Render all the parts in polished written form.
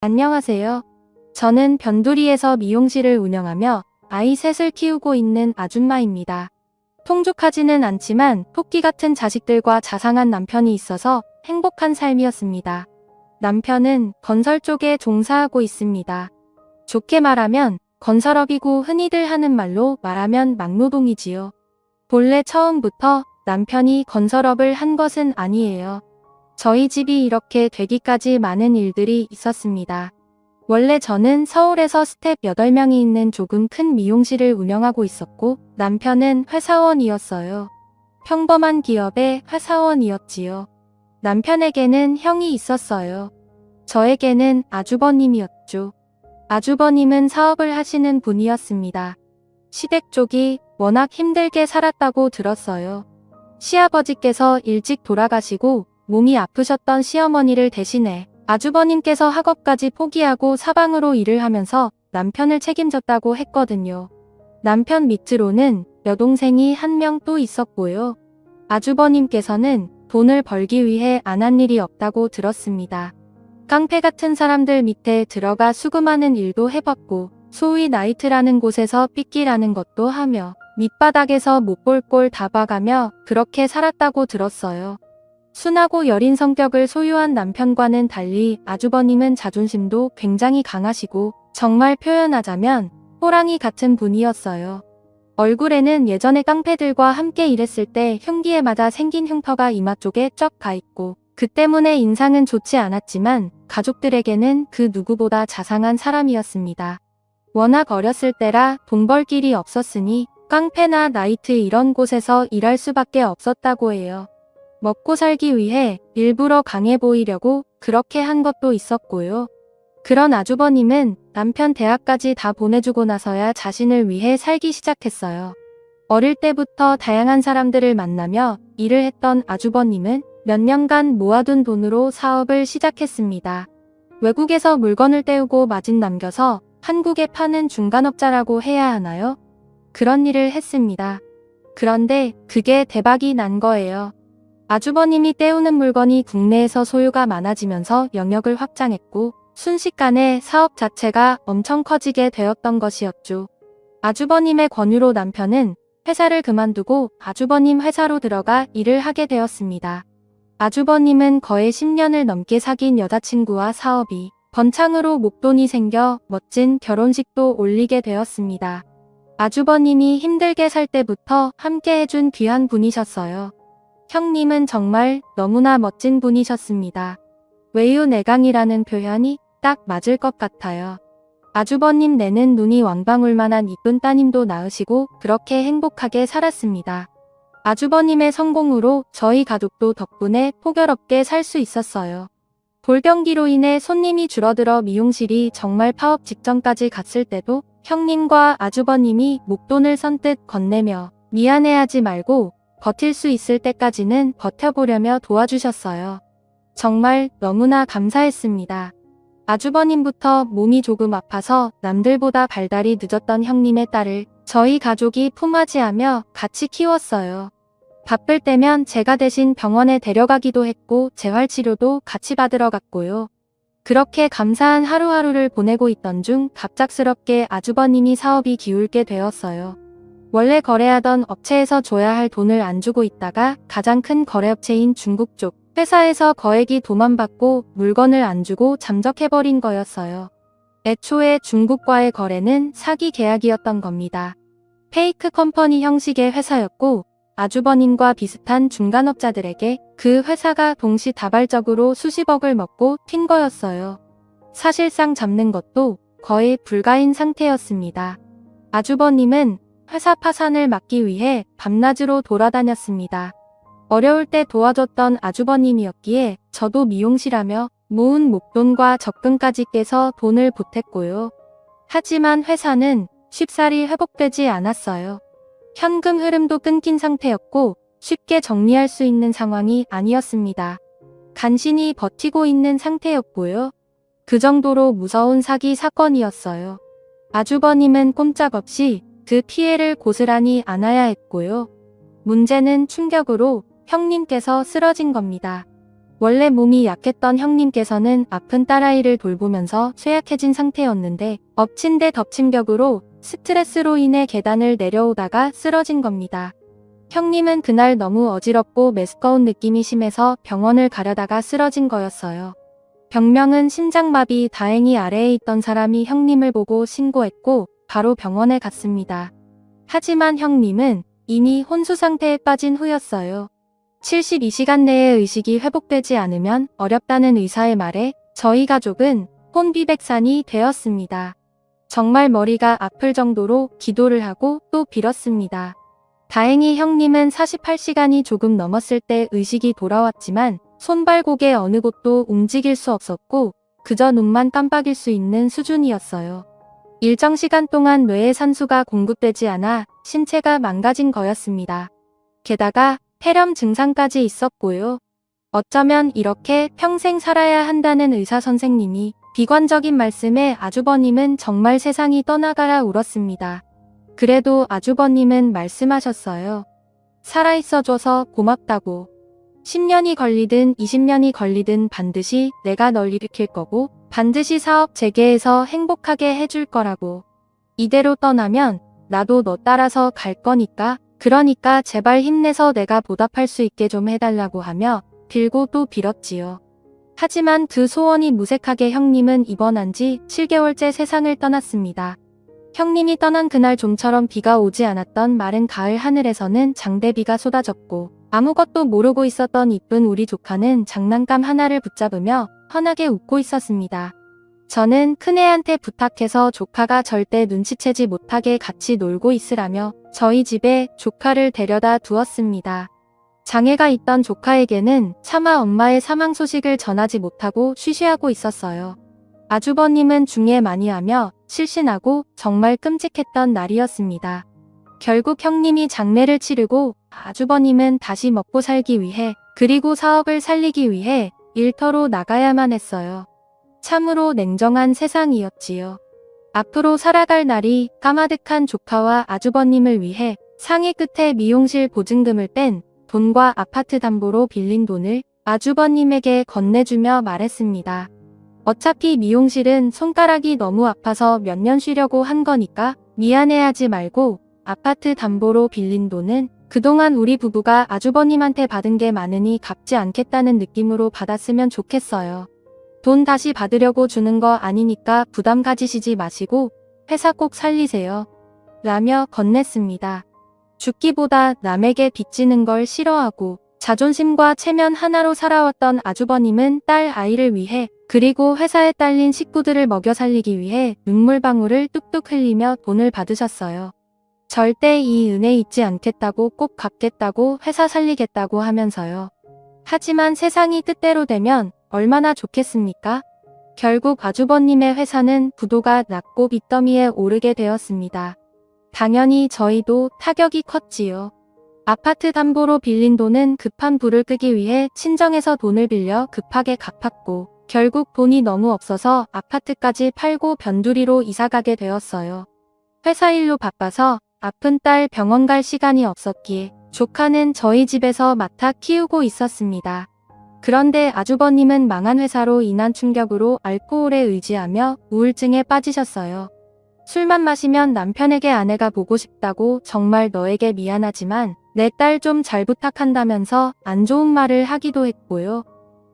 안녕하세요. 저는 변두리에서 미용실을 운영하며 아이 셋을 키우고 있는 아줌마입니다. 풍족하지는 않지만 토끼 같은 자식들과 자상한 남편이 있어서 행복한 삶이었습니다. 남편은 건설 쪽에 종사하고 있습니다. 좋게 말하면 건설업이고 흔히들 하는 말로 말하면 막노동이지요. 본래 처음부터 남편이 건설업을 한 것은 아니에요. 저희 집이 이렇게 되기까지 많은 일들이 있었습니다. 원래 저는 서울에서 스텝 8명이 있는 조금 큰 미용실을 운영하고 있었고 남편은 회사원이었어요. 평범한 기업의 회사원이었지요. 남편에게는 형이 있었어요. 저에게는 아주버님이었죠. 아주버님은 사업을 하시는 분이었습니다. 시댁 쪽이 워낙 힘들게 살았다고 들었어요. 시아버지께서 일찍 돌아가시고 몸이 아프셨던 시어머니를 대신해 아주버님께서 학업까지 포기하고 사방으로 일을 하면서 남편을 책임졌다고 했거든요. 남편 밑으로는 여동생이 한 명 또 있었고요. 아주버님께서는 돈을 벌기 위해 안 한 일이 없다고 들었습니다. 깡패 같은 사람들 밑에 들어가 수금하는 일도 해봤고 소위 나이트라는 곳에서 삐끼라는 것도 하며 밑바닥에서 못 볼 꼴 다 봐가며 그렇게 살았다고 들었어요. 순하고 여린 성격을 소유한 남편과는 달리 아주버님은 자존심도 굉장히 강하시고 정말 표현하자면 호랑이 같은 분이었어요. 얼굴에는 예전에 깡패들과 함께 일했을 때 흉기에 맞아 생긴 흉터가 이마 쪽에 쩍 가있고 그 때문에 인상은 좋지 않았지만 가족들에게는 그 누구보다 자상한 사람이었습니다. 워낙 어렸을 때라 돈 벌 길이 없었으니 깡패나 나이트 이런 곳에서 일할 수밖에 없었다고 해요. 먹고 살기 위해 일부러 강해 보이려고 그렇게 한 것도 있었고요. 그런 아주버님은 남편 대학까지 다 보내주고 나서야 자신을 위해 살기 시작했어요. 어릴 때부터 다양한 사람들을 만나며 일을 했던 아주버님은 몇 년간 모아둔 돈으로 사업을 시작했습니다. 외국에서 물건을 떼우고 마진 남겨서 한국에 파는 중간업자라고 해야 하나요? 그런 일을 했습니다. 그런데 그게 대박이 난 거예요. 아주버님이 떼우는 물건이 국내에서 소요가 많아지면서 영역을 확장했고 순식간에 사업 자체가 엄청 커지게 되었던 것이었죠. 아주버님의 권유로 남편은 회사를 그만두고 아주버님 회사로 들어가 일을 하게 되었습니다. 아주버님은 거의 10년을 넘게 사귄 여자친구와 사업이 번창으로 목돈이 생겨 멋진 결혼식도 올리게 되었습니다. 아주버님이 힘들게 살 때부터 함께 해준 귀한 분이셨어요. 형님은 정말 너무나 멋진 분이셨습니다. 외유내강이라는 표현이 딱 맞을 것 같아요. 아주버님 내는 눈이 왕방울만한 이쁜 따님도 낳으시고 그렇게 행복하게 살았습니다. 아주버님의 성공으로 저희 가족도 덕분에 포결없게 살 수 있었어요. 돌병기로 인해 손님이 줄어들어 미용실이 정말 파업 직전까지 갔을 때도 형님과 아주버님이 목돈을 선뜻 건네며 미안해하지 말고 버틸 수 있을 때까지는 버텨보려며 도와주셨어요. 정말 너무나 감사했습니다. 아주버님부터 몸이 조금 아파서 남들보다 발달이 늦었던 형님의 딸을 저희 가족이 품앗이하며 같이 키웠어요. 바쁠 때면 제가 대신 병원에 데려가기도 했고 재활치료도 같이 받으러 갔고요. 그렇게 감사한 하루하루를 보내고 있던 중 갑작스럽게 아주버님이 사업이 기울게 되었어요. 원래 거래하던 업체에서 줘야 할 돈을 안 주고 있다가 가장 큰 거래업체인 중국 쪽 회사에서 거액이 도만받고 물건을 안 주고 잠적해버린 거였어요. 애초에 중국과의 거래는 사기 계약이었던 겁니다. 페이크 컴퍼니 형식의 회사였고 아주버님과 비슷한 중간업자들에게 그 회사가 동시다발적으로 수십억을 먹고 튄 거였어요. 사실상 잡는 것도 거의 불가인 상태였습니다. 아주버님은 회사 파산을 막기 위해 밤낮으로 돌아다녔습니다. 어려울 때 도와줬던 아주버님이었기에 저도 미용실하며 모은 목돈과 적금까지 깨서 돈을 보탰고요. 하지만 회사는 쉽사리 회복되지 않았어요. 현금 흐름도 끊긴 상태였고 쉽게 정리할 수 있는 상황이 아니었습니다. 간신히 버티고 있는 상태였고요. 그 정도로 무서운 사기 사건이었어요. 아주버님은 꼼짝없이 그 피해를 고스란히 안아야 했고요. 문제는 충격으로 형님께서 쓰러진 겁니다. 원래 몸이 약했던 형님께서는 아픈 딸아이를 돌보면서 쇠약해진 상태였는데 엎친 데 덮친 격으로 스트레스로 인해 계단을 내려오다가 쓰러진 겁니다. 형님은 그날 너무 어지럽고 메스꺼운 느낌이 심해서 병원을 가려다가 쓰러진 거였어요. 병명은 심장마비. 다행히 아래에 있던 사람이 형님을 보고 신고했고 바로 병원에 갔습니다. 하지만 형님은 이미 혼수 상태에 빠진 후였어요. 72시간 내에 의식이 회복되지 않으면 어렵다는 의사의 말에 저희 가족은 혼비백산이 되었습니다. 정말 머리가 아플 정도로 기도를 하고 또 빌었습니다. 다행히 형님은 48시간이 조금 넘었을 때 의식이 돌아왔지만 손발곡의 어느 곳도 움직일 수 없었고 그저 눈만 깜빡일 수 있는 수준이었어요. 일정 시간 동안 뇌에 산소가 공급되지 않아 신체가 망가진 거였습니다. 게다가 폐렴 증상까지 있었고요. 어쩌면 이렇게 평생 살아야 한다는 의사 선생님이 비관적인 말씀에 아주버님은 정말 세상이 떠나가라 울었습니다. 그래도 아주버님은 말씀하셨어요. 살아있어줘서 고맙다고. 10년이 걸리든 20년이 걸리든 반드시 내가 널 일으킬 거고 반드시 사업 재개해서 행복하게 해줄 거라고. 이대로 떠나면 나도 너 따라서 갈 거니까 그러니까 제발 힘내서 내가 보답할 수 있게 좀 해달라고 하며 빌고 또 빌었지요. 하지만 그 소원이 무색하게 형님은 입원한 지 7개월째 세상을 떠났습니다. 형님이 떠난 그날 좀처럼 비가 오지 않았던 마른 가을 하늘에서는 장대비가 쏟아졌고 아무것도 모르고 있었던 이쁜 우리 조카는 장난감 하나를 붙잡으며 환하게 웃고 있었습니다. 저는 큰애한테 부탁해서 조카가 절대 눈치채지 못하게 같이 놀고 있으라며 저희 집에 조카를 데려다 두었습니다. 장애가 있던 조카에게는 차마 엄마의 사망 소식을 전하지 못하고 쉬쉬하고 있었어요. 아주버님은 중에 많이 하며 실신하고 정말 끔찍했던 날이었습니다. 결국 형님이 장례를 치르고 아주버님은 다시 먹고 살기 위해 그리고 사업을 살리기 위해 일터로 나가야만 했어요. 참으로 냉정한 세상이었지요. 앞으로 살아갈 날이 까마득한 조카와 아주버님을 위해 상의 끝에 미용실 보증금을 뺀 돈과 아파트 담보로 빌린 돈을 아주버님에게 건네주며 말했습니다. 어차피 미용실은 손가락이 너무 아파서 몇 년 쉬려고 한 거니까 미안해하지 말고 아파트 담보로 빌린 돈은 그동안 우리 부부가 아주버님한테 받은 게 많으니 갚지 않겠다는 느낌으로 받았으면 좋겠어요. 돈 다시 받으려고 주는 거 아니니까 부담 가지시지 마시고 회사 꼭 살리세요. 라며 건넸습니다. 죽기보다 남에게 빚지는 걸 싫어하고 자존심과 체면 하나로 살아왔던 아주버님은 딸 아이를 위해 그리고 회사에 딸린 식구들을 먹여 살리기 위해 눈물방울을 뚝뚝 흘리며 돈을 받으셨어요. 절대 이 은혜 잊지 않겠다고 꼭 갚겠다고 회사 살리겠다고 하면서요. 하지만 세상이 뜻대로 되면 얼마나 좋겠습니까? 결국 아주버님의 회사는 부도가 났고 빚더미에 오르게 되었습니다. 당연히 저희도 타격이 컸지요. 아파트 담보로 빌린 돈은 급한 불을 끄기 위해 친정에서 돈을 빌려 급하게 갚았고 결국 돈이 너무 없어서 아파트까지 팔고 변두리로 이사가게 되었어요. 회사 일로 바빠서 아픈 딸 병원 갈 시간이 없었기에 조카는 저희 집에서 맡아 키우고 있었습니다. 그런데 아주버님은 망한 회사로 인한 충격으로 알코올에 의지하며 우울증에 빠지셨어요. 술만 마시면 남편에게 아내가 보고 싶다고 정말 너에게 미안하지만 내 딸 좀 잘 부탁한다면서 안 좋은 말을 하기도 했고요.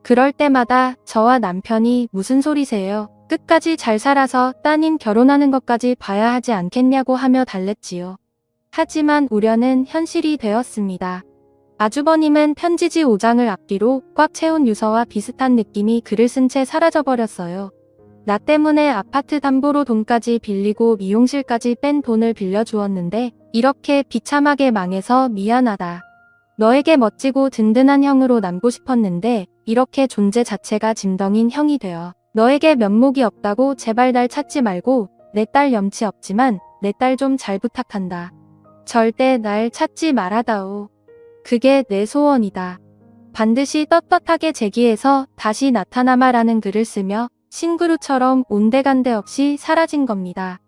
그럴 때마다 저와 남편이 무슨 소리세요? 끝까지 잘 살아서 따님 결혼하는 것까지 봐야 하지 않겠냐고 하며 달랬지요. 하지만 우려는 현실이 되었습니다. 아주버님은 편지지 5장을 앞뒤로 꽉 채운 유서와 비슷한 느낌이 글을 쓴 채 사라져버렸어요. 나 때문에 아파트 담보로 돈까지 빌리고 미용실까지 뺀 돈을 빌려주었는데 이렇게 비참하게 망해서 미안하다. 너에게 멋지고 든든한 형으로 남고 싶었는데 이렇게 존재 자체가 짐덩인 형이 되어 너에게 면목이 없다고 제발 날 찾지 말고 내 딸 염치 없지만 내 딸 좀 잘 부탁한다. 절대 날 찾지 말아다오. 그게 내 소원이다. 반드시 떳떳하게 제기해서 다시 나타나마라는 글을 쓰며 신그루처럼 온데간데 없이 사라진 겁니다.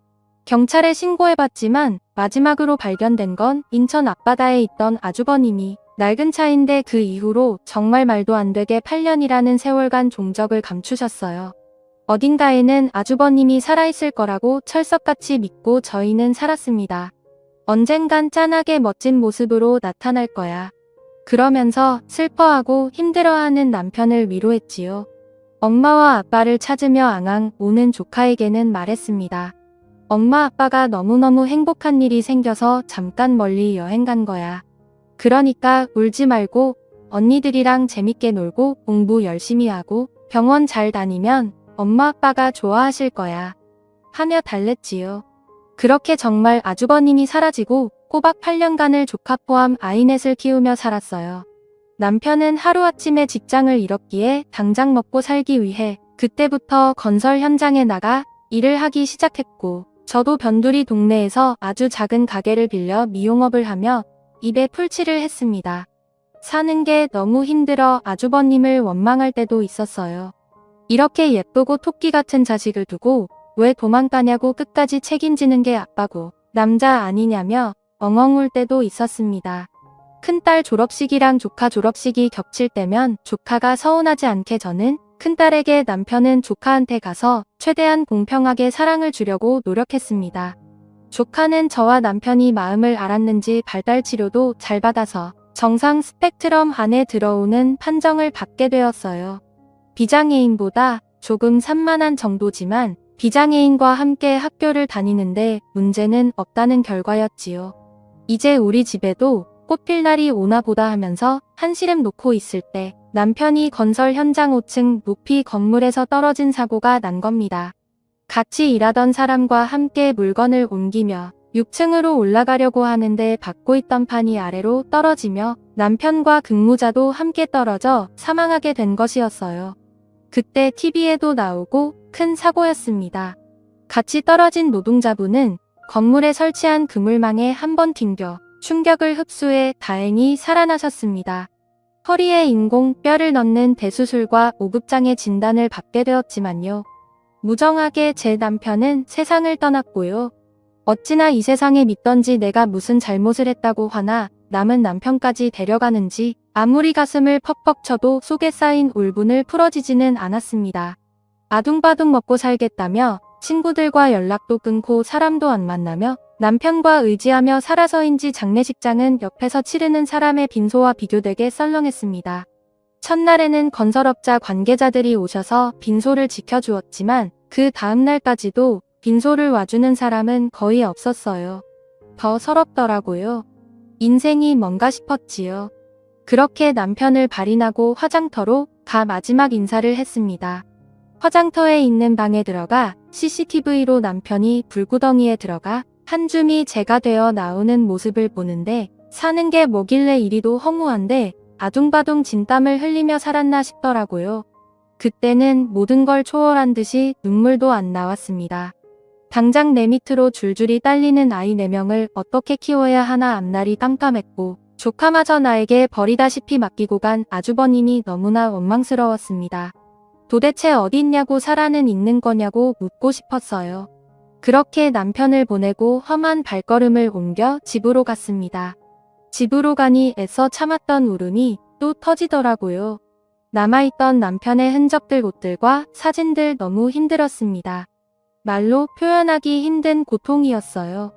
경찰에 신고해봤지만 마지막으로 발견된 건 인천 앞바다에 있던 아주버님이 낡은 차인데 그 이후로 정말 말도 안 되게 8년이라는 세월간 종적을 감추셨어요. 어딘가에는 아주버님이 살아있을 거라고 철석같이 믿고 저희는 살았습니다. 언젠간 짠하게 멋진 모습으로 나타날 거야. 그러면서 슬퍼하고 힘들어하는 남편을 위로했지요. 엄마와 아빠를 찾으며 앙앙 우는 조카에게는 말했습니다. 엄마 아빠가 너무너무 행복한 일이 생겨서 잠깐 멀리 여행 간 거야. 그러니까 울지 말고 언니들이랑 재밌게 놀고 공부 열심히 하고 병원 잘 다니면 엄마 아빠가 좋아하실 거야. 하며 달랬지요. 그렇게 정말 아주버님이 사라지고 꼬박 8년간을 조카 포함 아이넷을 키우며 살았어요. 남편은 하루아침에 직장을 잃었기에 당장 먹고 살기 위해 그때부터 건설 현장에 나가 일을 하기 시작했고 저도 변두리 동네에서 아주 작은 가게를 빌려 미용업을 하며 입에 풀칠을 했습니다. 사는 게 너무 힘들어 아주버님을 원망할 때도 있었어요. 이렇게 예쁘고 토끼 같은 자식을 두고 왜 도망가냐고 끝까지 책임지는 게 아빠고 남자 아니냐며 엉엉 울 때도 있었습니다. 큰딸 졸업식이랑 조카 졸업식이 겹칠 때면 조카가 서운하지 않게 저는 큰딸에게 남편은 조카한테 가서 최대한 공평하게 사랑을 주려고 노력했습니다. 조카는 저와 남편이 마음을 알았는지 발달치료도 잘 받아서 정상 스펙트럼 안에 들어오는 판정을 받게 되었어요. 비장애인보다 조금 산만한 정도지만 비장애인과 함께 학교를 다니는데 문제는 없다는 결과였지요. 이제 우리 집에도 꽃필 날이 오나 보다 하면서 한시름 놓고 있을 때 남편이 건설 현장 5층 높이 건물에서 떨어진 사고가 난 겁니다. 같이 일하던 사람과 함께 물건을 옮기며 6층으로 올라가려고 하는데 받고 있던 판이 아래로 떨어지며 남편과 근무자도 함께 떨어져 사망하게 된 것이었어요. 그때 TV에도 나오고 큰 사고였습니다. 같이 떨어진 노동자분은 건물에 설치한 그물망에 한번 튕겨 충격을 흡수해 다행히 살아나셨습니다. 허리에 인공뼈를 넣는 대수술과 오급장애 진단을 받게 되었지만요. 무정하게 제 남편은 세상을 떠났고요. 어찌나 이 세상에 믿던지 내가 무슨 잘못을 했다고 화나 남은 남편까지 데려가는지 아무리 가슴을 퍽퍽 쳐도 속에 쌓인 울분을 풀어지지는 않았습니다. 아둥바둥 먹고 살겠다며 친구들과 연락도 끊고 사람도 안 만나며 남편과 의지하며 살아서인지 장례식장은 옆에서 치르는 사람의 빈소와 비교되게 썰렁했습니다. 첫날에는 건설업자 관계자들이 오셔서 빈소를 지켜주었지만 그 다음날까지도 빈소를 와주는 사람은 거의 없었어요. 더 서럽더라고요. 인생이 뭔가 싶었지요. 그렇게 남편을 발인하고 화장터로 가 마지막 인사를 했습니다. 화장터에 있는 방에 들어가 CCTV로 남편이 불구덩이에 들어가 한 줌이 제가 되어 나오는 모습을 보는데 사는 게 뭐길래 이리도 허무한데 아둥바둥 진땀을 흘리며 살았나 싶더라고요. 그때는 모든 걸 초월한 듯이 눈물도 안 나왔습니다. 당장 내 밑으로 줄줄이 딸리는 아이 4명을 어떻게 키워야 하나 앞날이 깜깜했고 조카마저 나에게 버리다시피 맡기고 간 아주버님이 너무나 원망스러웠습니다. 도대체 어디 있냐고 살아는 있는 거냐고 묻고 싶었어요. 그렇게 남편을 보내고 험한 발걸음을 옮겨 집으로 갔습니다. 집으로 가니 애써 참았던 울음이 또 터지더라고요. 남아있던 남편의 흔적들 옷들과 사진들 너무 힘들었습니다. 말로 표현하기 힘든 고통이었어요.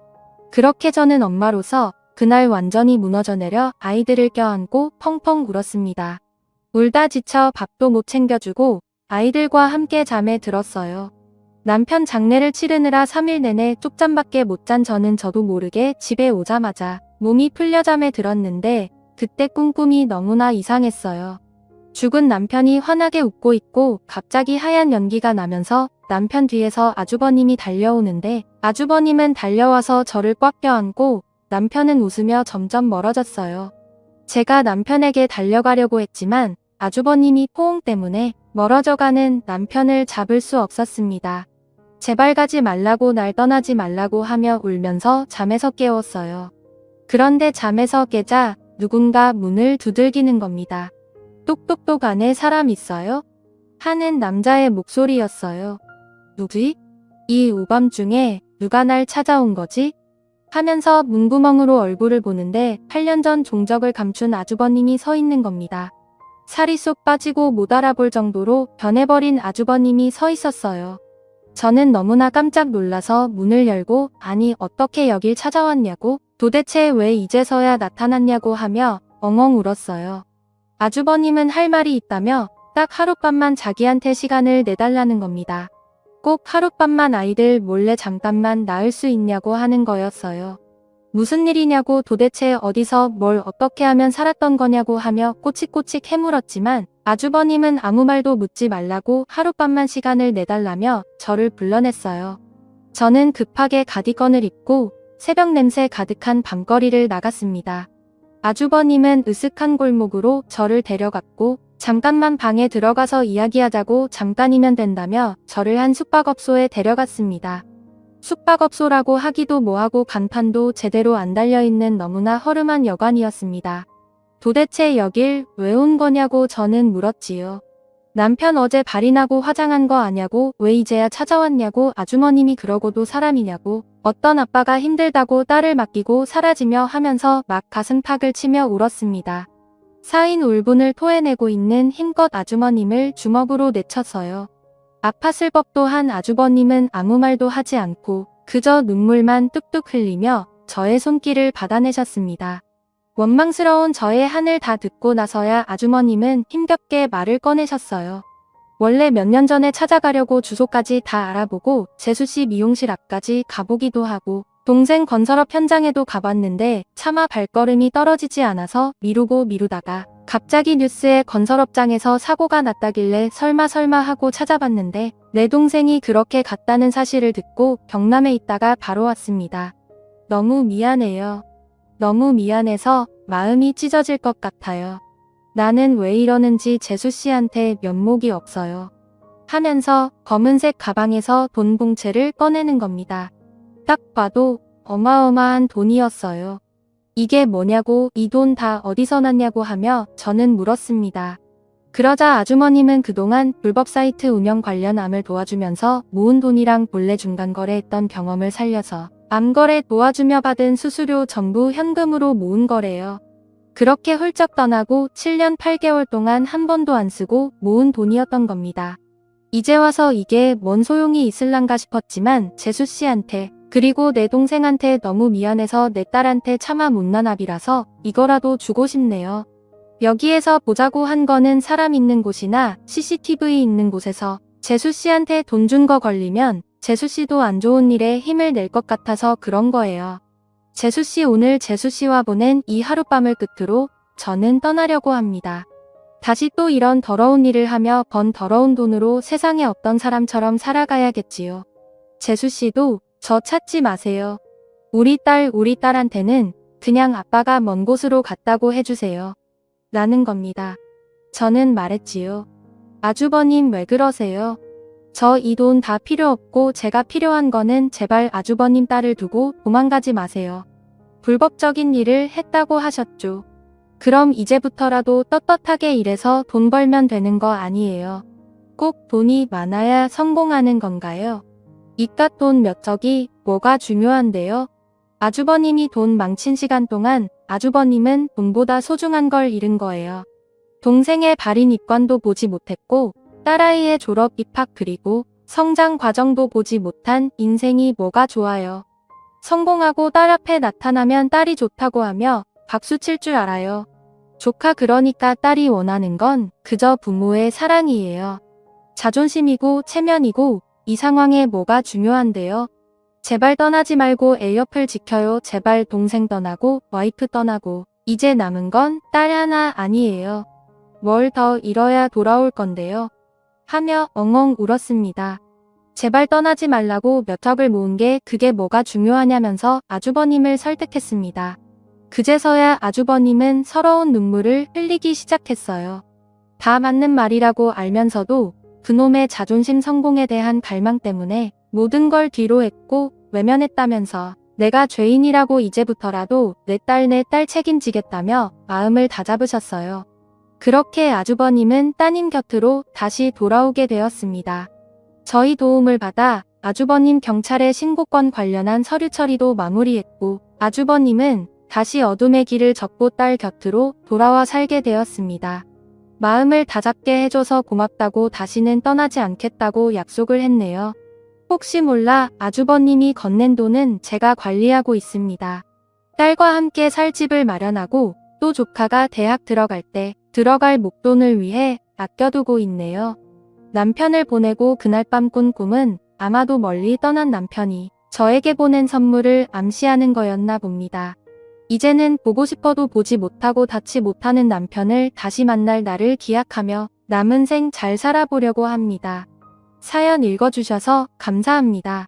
그렇게 저는 엄마로서 그날 완전히 무너져 내려 아이들을 껴안고 펑펑 울었습니다. 울다 지쳐 밥도 못 챙겨주고 아이들과 함께 잠에 들었어요. 남편 장례를 치르느라 3일 내내 쪽잠밖에 못 잔 저는 저도 모르게 집에 오자마자 몸이 풀려 잠에 들었는데 그때 꿈이 너무나 이상했어요. 죽은 남편이 환하게 웃고 있고 갑자기 하얀 연기가 나면서 남편 뒤에서 아주버님이 달려오는데 아주버님은 달려와서 저를 꽉 껴안고 남편은 웃으며 점점 멀어졌어요. 제가 남편에게 달려가려고 했지만 아주버님이 포옹 때문에 멀어져가는 남편을 잡을 수 없었습니다. 제발 가지 말라고 날 떠나지 말라고 하며 울면서 잠에서 깨웠어요. 그런데 잠에서 깨자 누군가 문을 두들기는 겁니다. 똑똑똑 안에 사람 있어요? 하는 남자의 목소리였어요. 누구지? 이 오밤중에 누가 날 찾아온 거지? 하면서 문구멍으로 얼굴을 보는데 8년 전 종적을 감춘 아주버님이 서 있는 겁니다. 살이 쏙 빠지고 못 알아볼 정도로 변해버린 아주버님이 서 있었어요. 저는 너무나 깜짝 놀라서 문을 열고 아니 어떻게 여길 찾아왔냐고 도대체 왜 이제서야 나타났냐고 하며 엉엉 울었어요. 아주버님은 할 말이 있다며 딱 하룻밤만 자기한테 시간을 내달라는 겁니다. 꼭 하룻밤만 아이들 몰래 잠깐만 나을 수 있냐고 하는 거였어요. 무슨 일이냐고 도대체 어디서 뭘 어떻게 하면 살았던 거냐고 하며 꼬치꼬치 캐물었지만 아주버님은 아무 말도 묻지 말라고 하룻밤만 시간을 내달라며 저를 불러냈어요. 저는 급하게 가디건을 입고 새벽 냄새 가득한 밤거리를 나갔습니다. 아주버님은 으슥한 골목으로 저를 데려갔고 잠깐만 방에 들어가서 이야기하자고 잠깐이면 된다며 저를 한 숙박업소에 데려갔습니다. 숙박업소라고 하기도 뭐하고 간판도 제대로 안 달려있는 너무나 허름한 여관이었습니다. 도대체 여길 왜 온 거냐고 저는 물었지요. 남편 어제 발이 나고 화장한 거 아냐고 왜 이제야 찾아왔냐고 아주머님이 그러고도 사람이냐고 어떤 아빠가 힘들다고 딸을 맡기고 사라지며 하면서 막 가슴팍을 치며 울었습니다. 쌓인 울분을 토해내고 있는 힘껏 아주머님을 주먹으로 내쳤어요. 아팠을 법도 한 아주버님은 아무 말도 하지 않고 그저 눈물만 뚝뚝 흘리며 저의 손길을 받아내셨습니다. 원망스러운 저의 한을 다 듣고 나서야 아주머님은 힘겹게 말을 꺼내셨어요. 원래 몇 년 전에 찾아가려고 주소까지 다 알아보고 재수씨 미용실 앞까지 가보기도 하고 동생 건설업 현장에도 가봤는데 차마 발걸음이 떨어지지 않아서 미루다가 갑자기 뉴스에 건설업장에서 사고가 났다길래 설마 하고 찾아봤는데 내 동생이 그렇게 갔다는 사실을 듣고 경남에 있다가 바로 왔습니다. 너무 미안해요. 너무 미안해서 마음이 찢어질 것 같아요. 나는 왜 이러는지 재수씨한테 면목이 없어요. 하면서 검은색 가방에서 돈 봉체를 꺼내는 겁니다. 딱 봐도 어마어마한 돈이었어요. 이게 뭐냐고 이 돈 다 어디서 났냐고 하며 저는 물었습니다. 그러자 아주머님은 그동안 불법 사이트 운영 관련 암을 도와주면서 모은 돈이랑 본래 중간거래했던 경험을 살려서 암거래 도와주며 받은 수수료 전부 현금으로 모은 거래요. 그렇게 훌쩍 떠나고 7년 8개월 동안 한 번도 안 쓰고 모은 돈이었던 겁니다. 이제 와서 이게 뭔 소용이 있을란가 싶었지만 재수씨한테 그리고 내 동생한테 너무 미안해서 내 딸한테 차마 못난 압이라서 이거라도 주고 싶네요. 여기에서 보자고 한 거는 사람 있는 곳이나 CCTV 있는 곳에서 재수씨한테 돈 준 거 걸리면 재수씨도 안 좋은 일에 힘을 낼 것 같아서 그런 거예요. 재수씨 오늘 재수씨와 보낸 이 하룻밤을 끝으로 저는 떠나려고 합니다. 다시 또 이런 더러운 일을 하며 번 더러운 돈으로 세상에 없던 사람처럼 살아가야겠지요. 재수씨도 저 찾지 마세요. 우리 딸한테는 그냥 아빠가 먼 곳으로 갔다고 해주세요. 라는 겁니다. 저는 말했지요. 아주버님 왜 그러세요? 저 이 돈 다 필요 없고 제가 필요한 거는 제발 아주버님 딸을 두고 도망가지 마세요. 불법적인 일을 했다고 하셨죠. 그럼 이제부터라도 떳떳하게 일해서 돈 벌면 되는 거 아니에요. 꼭 돈이 많아야 성공하는 건가요? 이깟 돈 몇 적이 뭐가 중요한데요? 아주버님이 돈 망친 시간 동안 아주버님은 돈보다 소중한 걸 잃은 거예요. 동생의 발인 입관도 보지 못했고 딸아이의 졸업 입학 그리고 성장 과정도 보지 못한 인생이 뭐가 좋아요. 성공하고 딸 앞에 나타나면 딸이 좋다고 하며 박수 칠 줄 알아요. 조카 그러니까 딸이 원하는 건 그저 부모의 사랑이에요. 자존심이고 체면이고 이 상황에 뭐가 중요한데요? 제발 떠나지 말고 애 옆을 지켜요. 제발 동생 떠나고 와이프 떠나고 이제 남은 건 딸 하나 아니에요. 뭘 더 잃어야 돌아올 건데요. 하며 엉엉 울었습니다. 제발 떠나지 말라고 몇 턱을 모은 게 그게 뭐가 중요하냐면서 아주버님을 설득했습니다. 그제서야 아주버님은 서러운 눈물을 흘리기 시작했어요. 다 맞는 말이라고 알면서도 그놈의 자존심 성공에 대한 갈망 때문에 모든 걸 뒤로 했고 외면했다면서 내가 죄인이라고 이제부터라도 내 딸 책임지겠다며 마음을 다잡으셨어요. 그렇게 아주버님은 따님 곁으로 다시 돌아오게 되었습니다. 저희 도움을 받아 아주버님 경찰에 신고건 관련한 서류 처리도 마무리했고 아주버님은 다시 어둠의 길을 젓고 딸 곁으로 돌아와 살게 되었습니다. 마음을 다잡게 해줘서 고맙다고 다시는 떠나지 않겠다고 약속을 했네요. 혹시 몰라 아주버님이 건넨 돈은 제가 관리하고 있습니다. 딸과 함께 살 집을 마련하고 또 조카가 대학 들어갈 때 들어갈 목돈을 위해 아껴두고 있네요. 남편을 보내고 그날 밤 꾼 꿈은 아마도 멀리 떠난 남편이 저에게 보낸 선물을 암시하는 거였나 봅니다. 이제는 보고 싶어도 보지 못하고 닿지 못하는 남편을 다시 만날 날을 기약하며 남은 생 잘 살아보려고 합니다. 사연 읽어주셔서 감사합니다.